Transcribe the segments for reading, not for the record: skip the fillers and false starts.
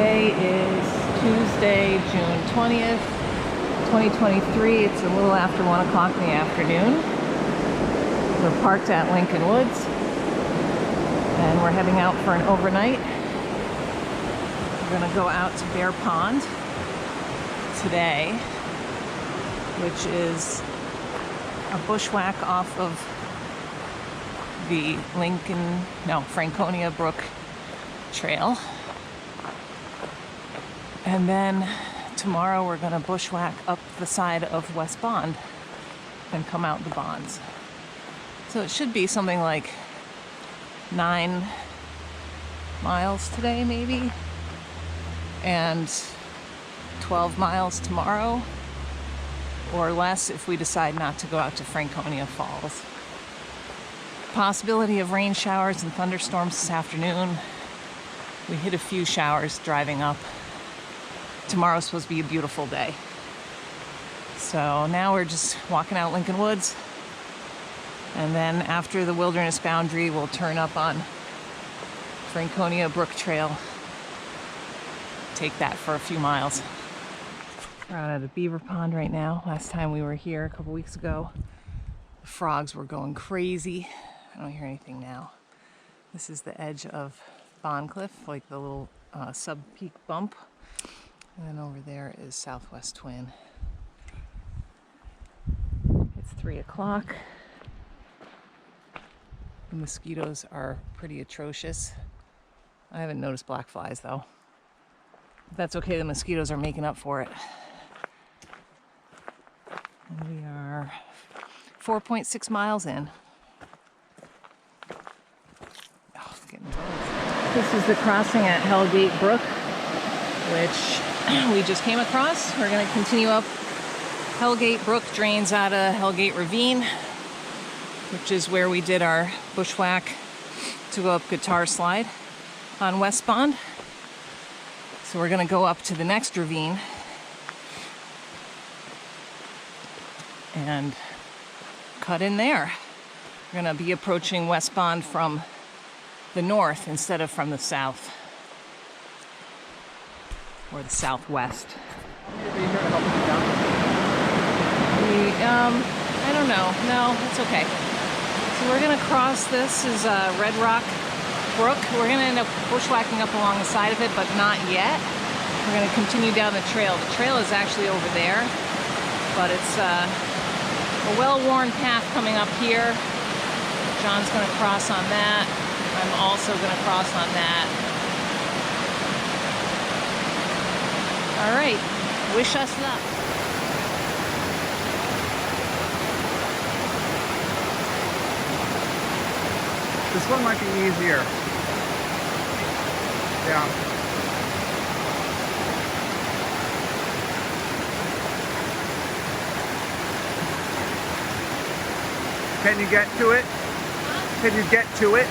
Today is Tuesday, June 20th, 2023. It's a little after 1 o'clock in the afternoon. We're parked at Lincoln Woods and we're heading out for an overnight. We're gonna go out to Bear Pond today, which is a bushwhack off of the Franconia Brook Trail. And then tomorrow we're gonna bushwhack up the side of West Bond and come out the Bonds. So it should be something like 9 miles today maybe, and 12 miles tomorrow, or less if we decide not to go out to Franconia Falls. Possibility of rain showers and thunderstorms this afternoon. We hit a few showers driving up. Tomorrow's supposed to be a beautiful day. So now we're just walking out Lincoln Woods, and then after the wilderness boundary we'll turn up on Franconia Brook Trail, take that for a few miles. We're out at a beaver pond right now. Last time we were here a couple weeks ago, the frogs were going crazy. I don't hear anything now. This is the edge of Bond Cliff, like the little sub-peak bump. And then over there is Southwest Twin. It's 3 o'clock. The mosquitoes are pretty atrocious. I haven't noticed black flies though. But that's okay, the mosquitoes are making up for it. And we are 4.6 miles in. Oh, it's getting cold. This is the crossing at Hellgate Brook, which we just came across. We're going to continue up. Hellgate Brook drains out of Hellgate Ravine, which is where we did our bushwhack to go up Guitar Slide on West Bond. So we're going to go up to the next ravine and cut in there. We're going to be approaching West Bond from the north instead of from the south. Or the southwest. I don't know. No, it's okay. So we're gonna cross. This is Red Rock Brook. We're gonna end up bushwhacking up along the side of it, but not yet. We're gonna continue down the trail. The trail is actually over there, but it's a well-worn path coming up here. John's gonna cross on that. I'm also gonna cross on that. All right, wish us luck. This one might be easier. Yeah. Can you get to it? Can you get to it?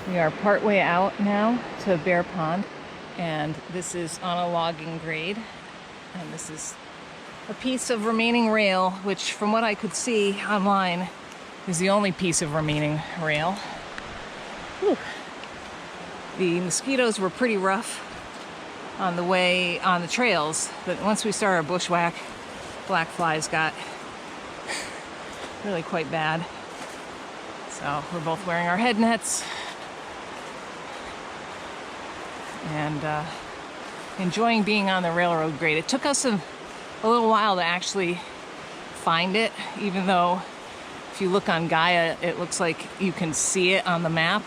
We are partway out now to Bear Pond, and this is on a logging grade, and this is a piece of remaining rail, which from what I could see online is the only piece of remaining rail. Whew. The mosquitoes were pretty rough on the way on the trails, but once we started our bushwhack, black flies got really quite bad. So we're both wearing our head nets and enjoying being on the railroad grade. It took us a little while to actually find it, even though if you look on Gaia, it looks like you can see it on the map.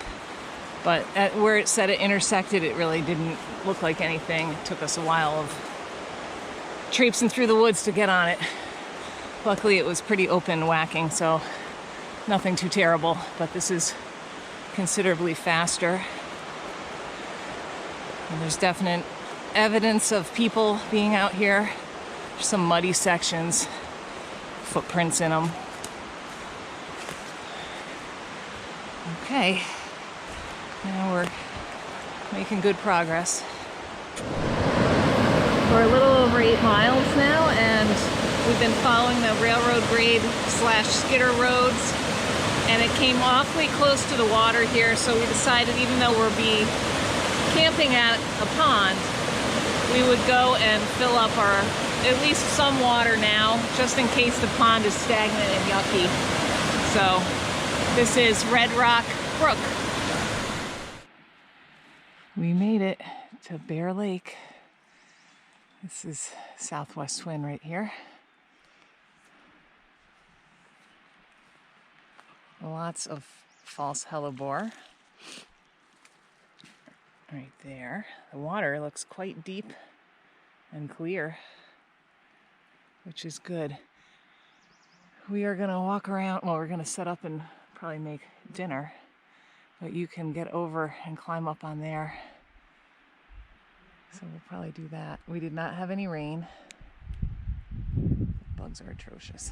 But at where it said it intersected, it really didn't look like anything. It took us a while of traipsing through the woods to get on it. Luckily, it was pretty open whacking, so nothing too terrible. But this is considerably faster. And there's definite evidence of people being out here. There's some muddy sections, footprints in them. Okay, now we're making good progress. We're a little over 8 miles now, and we've been following the railroad grade / skidder roads, and it came awfully close to the water here, so we decided, even though we'll be camping at a pond, we would go and fill up our, at least some water now, just in case the pond is stagnant and yucky. So this is Red Rock Brook. We made it to Bear Lake. This is Southwest Twin right here. Lots of false hellebore right there. The water looks quite deep and clear, which is good. We are gonna walk around, well, we're gonna set up and probably make dinner, but you can get over and climb up on there. So we'll probably do that. We did not have any rain. Bugs are atrocious.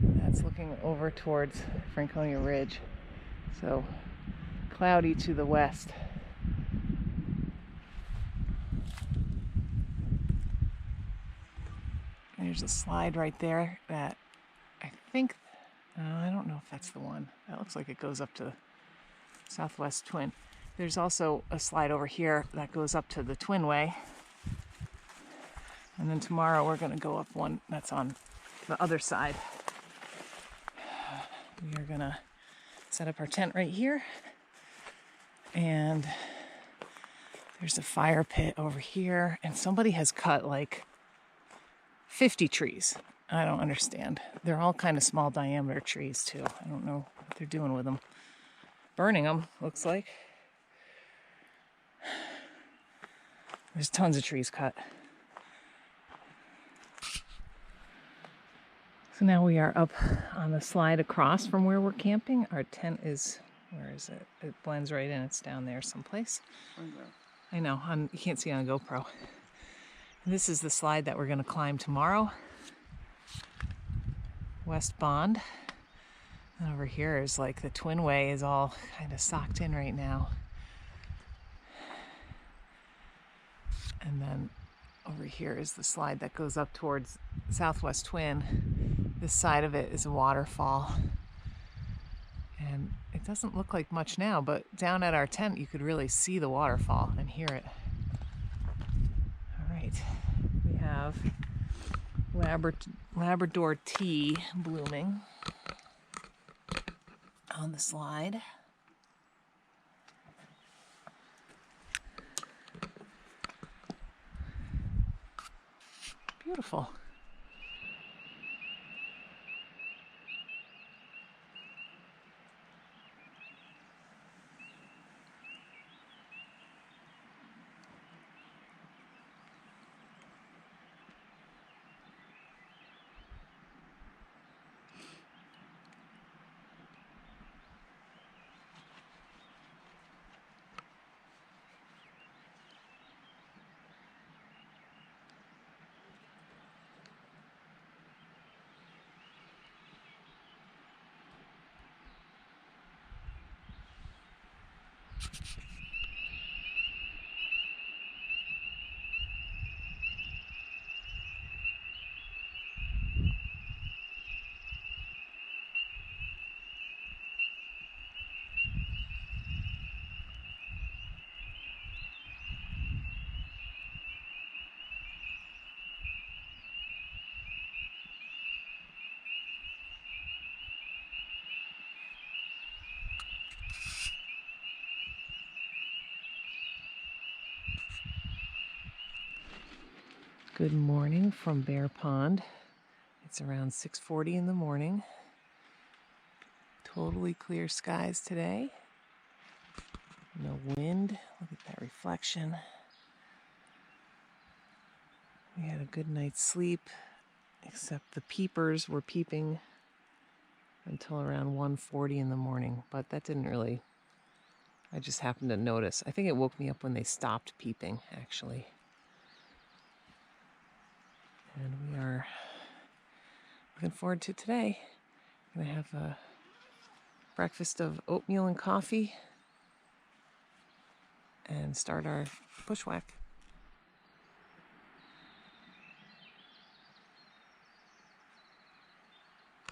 That's looking over towards Franconia Ridge. So cloudy to the west. There's a slide right there that I think, I don't know if that's the one. That looks like it goes up to Southwest Twin. There's also a slide over here that goes up to the Twinway. And then tomorrow we're gonna go up one that's on the other side. We are gonna set up our tent right here. And there's a fire pit over here. And somebody has cut like 50 trees. I don't understand. They're all kind of small diameter trees too. I don't know what they're doing with them. Burning them, looks like. There's tons of trees cut. So now we are up on the slide across from where we're camping. Our tent is, where is it? It blends right in. It's down there someplace. I know, you can't see on a GoPro. This is the slide that we're going to climb tomorrow. West Bond. And over here is like the Twinway is all kind of socked in right now. And then over here is the slide that goes up towards Southwest Twin. This side of it is a waterfall. And it doesn't look like much now, but down at our tent you could really see the waterfall and hear it. All right, we have Labrador tea blooming on the slide. Beautiful. Good morning from Bear Pond. It's around 6:40 in the morning. Totally clear skies today. No wind. Look at that reflection. We had a good night's sleep, except the peepers were peeping until around 1:40 in the morning, but that didn't really, I just happened to notice. I think it woke me up when they stopped peeping, actually. And we are looking forward to today. We're going to have a breakfast of oatmeal and coffee and start our bushwhack.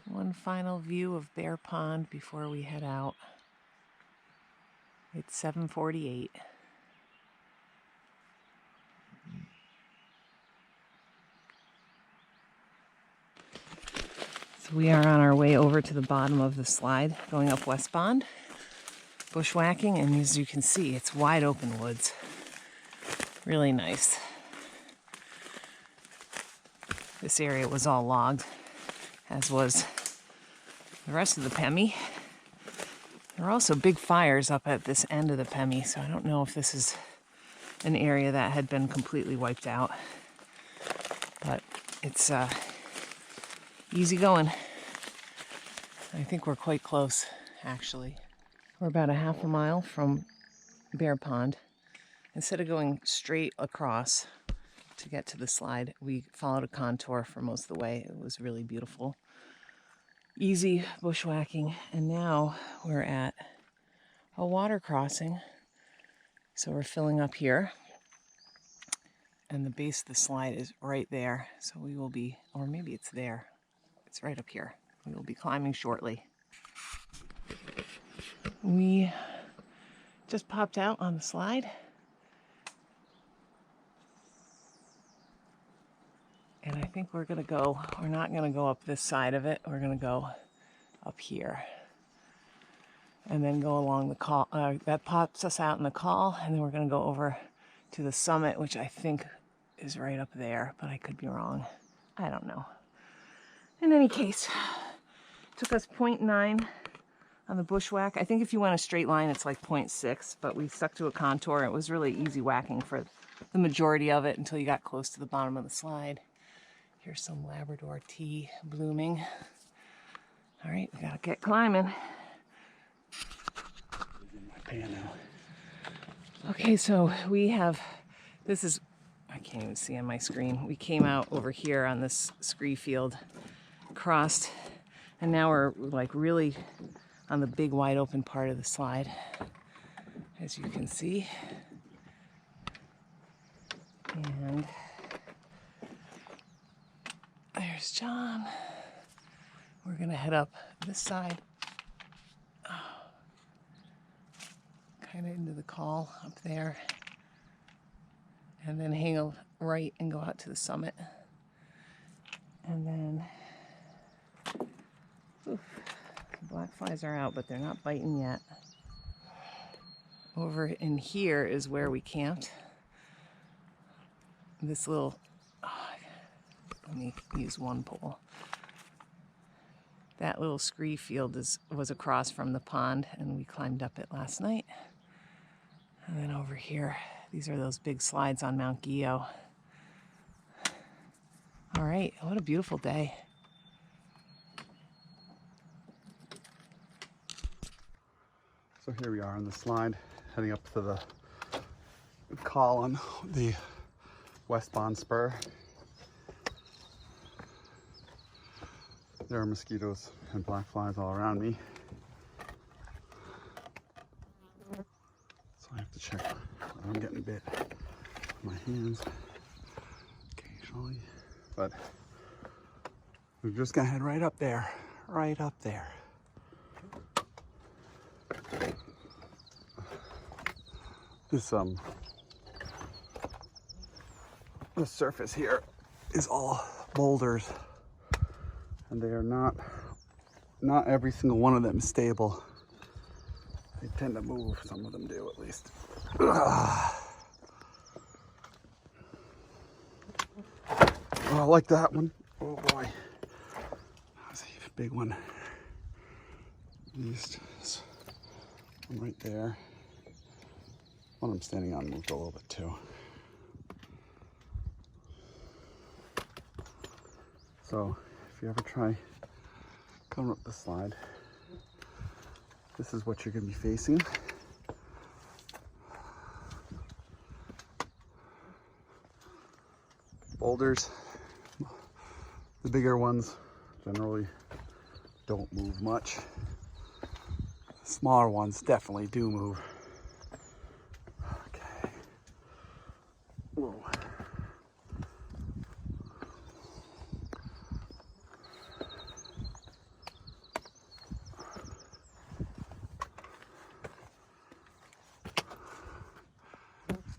One final view of Bear Pond before we head out. It's 7:48. So we are on our way over to the bottom of the slide, going up westbound, bushwhacking, and as you can see, it's wide open woods. Really nice. This area was all logged, as was the rest of the Pemi. There are also big fires up at this end of the Pemi, so I don't know if this is an area that had been completely wiped out. But it's easy going. I think we're quite close, actually. We're about a half a mile from Bear Pond. Instead of going straight across to get to the slide, we followed a contour for most of the way. It was really beautiful. Easy bushwhacking. And now we're at a water crossing. So we're filling up here. And the base of the slide is right there. So we will be, or maybe it's there. It's right up here. We will be climbing shortly. We just popped out on the slide. And I think we're not going to go up this side of it. We're going to go up here. And then go along the call. That pops us out in the call. And then we're going to go over to the summit, which I think is right up there. But I could be wrong. I don't know. In any case, it took us 0.9 on the bushwhack. I think if you went a straight line, it's like 0.6. But we stuck to a contour. It was really easy whacking for the majority of it until you got close to the bottom of the slide. Here's some Labrador tea blooming. All right, we gotta get climbing. Okay, so we have, I can't even see on my screen. We came out over here on this scree field, crossed, and now we're like really on the big wide open part of the slide, as you can see. And there's John. We're gonna head up this side, kind of into the call up there, and then hang a right and go out to the summit. And then, oof, the black flies are out, but they're not biting yet. Over in here is where we camped. This little, let me use one pole. That little scree field was across from the pond, and we climbed up it last night. And then over here, these are those big slides on Mount Gio. All right, what a beautiful day. So here we are on the slide, heading up to the call on the westbound spur. There are mosquitoes and black flies all around me. So I have to check where I'm getting bit on my hands occasionally. But we're just gonna head right up there, right up there. The surface here is all boulders, and they are not every single one of them is stable. They tend to move, some of them do at least. I like that one. Oh boy. That's a big one. East. One right there. One I'm standing on moved a little bit too. So if you ever try coming up the slide, this is what you're going to be facing. Boulders, the bigger ones generally don't move much. The smaller ones definitely do move. Okay. Whoa.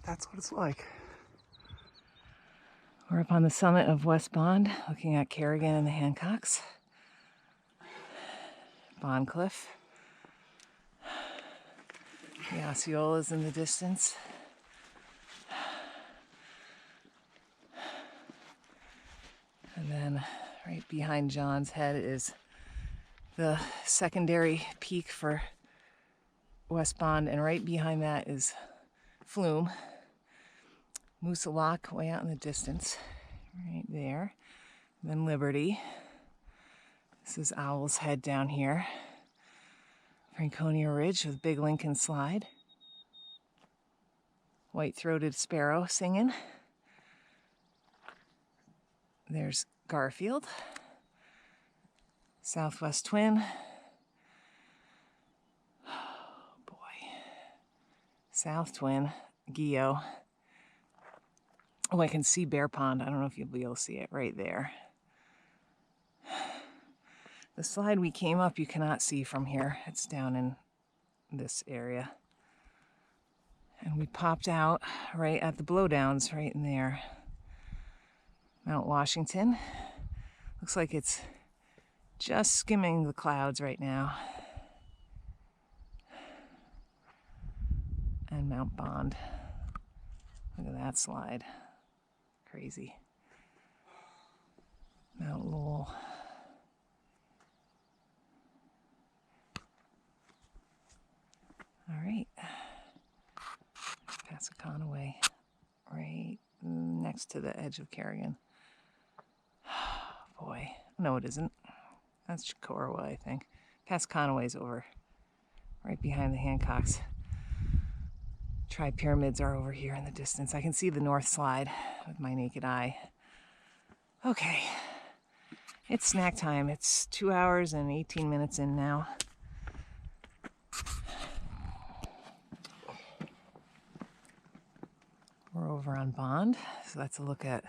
That's what it's like. We're up on the summit of West Bond, looking at Kerrigan and the Hancocks. Bond Cliff. The Osceola's in the distance. And then right behind John's head is the secondary peak for West Bond, and right behind that is Flume. Moosa Lock way out in the distance, right there. And then Liberty. This is Owl's Head down here. Franconia Ridge with Big Lincoln Slide. White-throated sparrow singing. There's Garfield. Southwest Twin. Oh boy. South Twin. Geo. Oh, I can see Bear Pond. I don't know if you'll be able to see it right there. The slide we came up, you cannot see from here. It's down in this area. And we popped out right at the blowdowns right in there. Mount Washington. Looks like it's just skimming the clouds right now. And Mount Bond. Look at that slide. Crazy. Mount Lowell. All right. Passaconaway, right next to the edge of Kerrigan. Boy, no it isn't. That's Chicorowa, I think. Passaconaway's over, right behind the Hancocks. Tri-pyramids are over here in the distance. I can see the north slide with my naked eye. Okay, it's snack time. It's 2 hours and 18 minutes in now. We're over on Bond, so that's a look at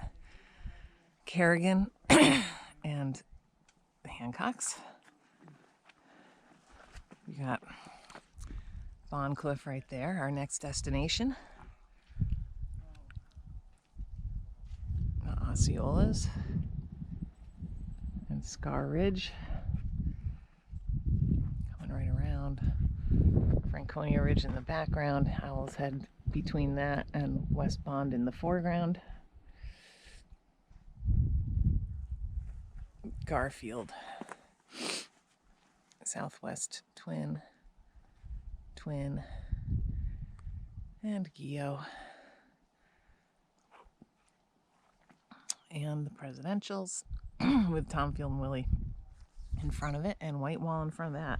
Kerrigan and the Hancocks. We got Bond Cliff right there, our next destination. The Osceolas and Scar Ridge. Coming right around. Franconia Ridge in the background, Owl's Head between that and West Bond in the foreground. Garfield. Southwest Twin. Twin. And Geo. And the Presidentials with Tom Field and Willie in front of it, and White Wall in front of that.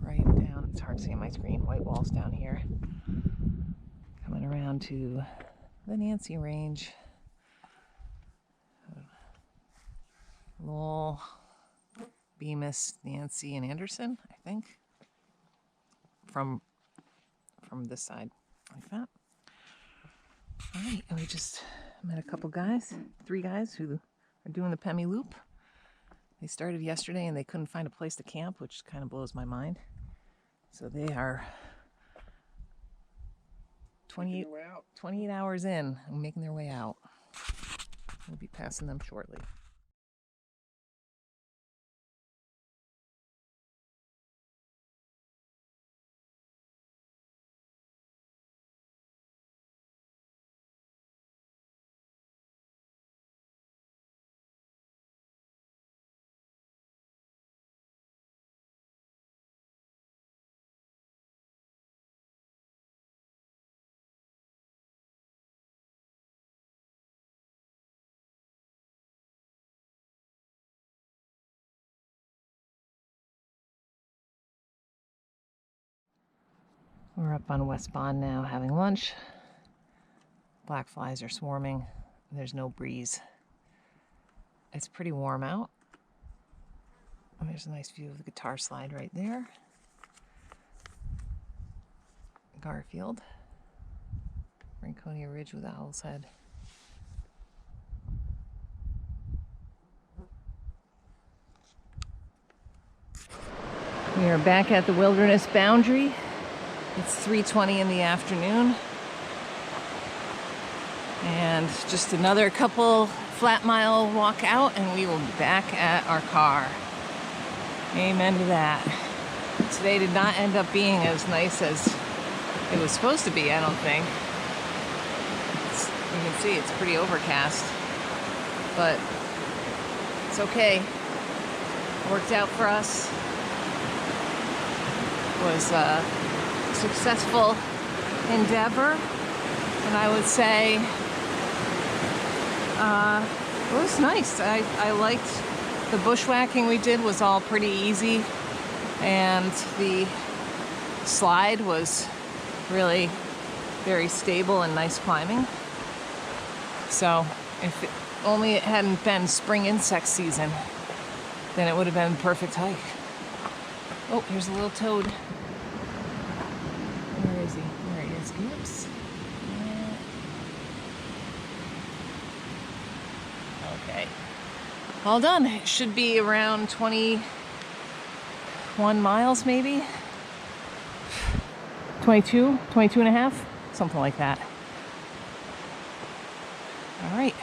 Right down, it's hard to see on my screen, White Wall's down here. Coming around to the Nancy Range. Lowell, Bemis, Nancy, and Anderson, I think. From this side, like that. All right, and we just met a couple guys, 3 guys who are doing the Pemi Loop. They started yesterday and they couldn't find a place to camp, which kind of blows my mind. So they are 28 hours in and making their way out. We'll be passing them shortly. We're up on West Bond now having lunch. Black flies are swarming. There's no breeze. It's pretty warm out. And there's a nice view of the guitar slide right there. Garfield. Franconia Ridge with Owl's Head. We are back at the wilderness boundary. It's 3:20 in the afternoon. And just another couple flat mile walk out and we will be back at our car. Amen to that. Today did not end up being as nice as it was supposed to be, I don't think. You can see it's pretty overcast, but it's okay. Worked out for us. Was a successful endeavor, and I would say it was nice. I liked the bushwhacking we did was all pretty easy, and the slide was really very stable and nice climbing. So if only it hadn't been spring insect season, then it would have been a perfect hike. Oh, here's a little toad. Where is he? There he is. Oops. Okay. All done. It should be around 21 miles maybe. 22 and a half, something like that. All right.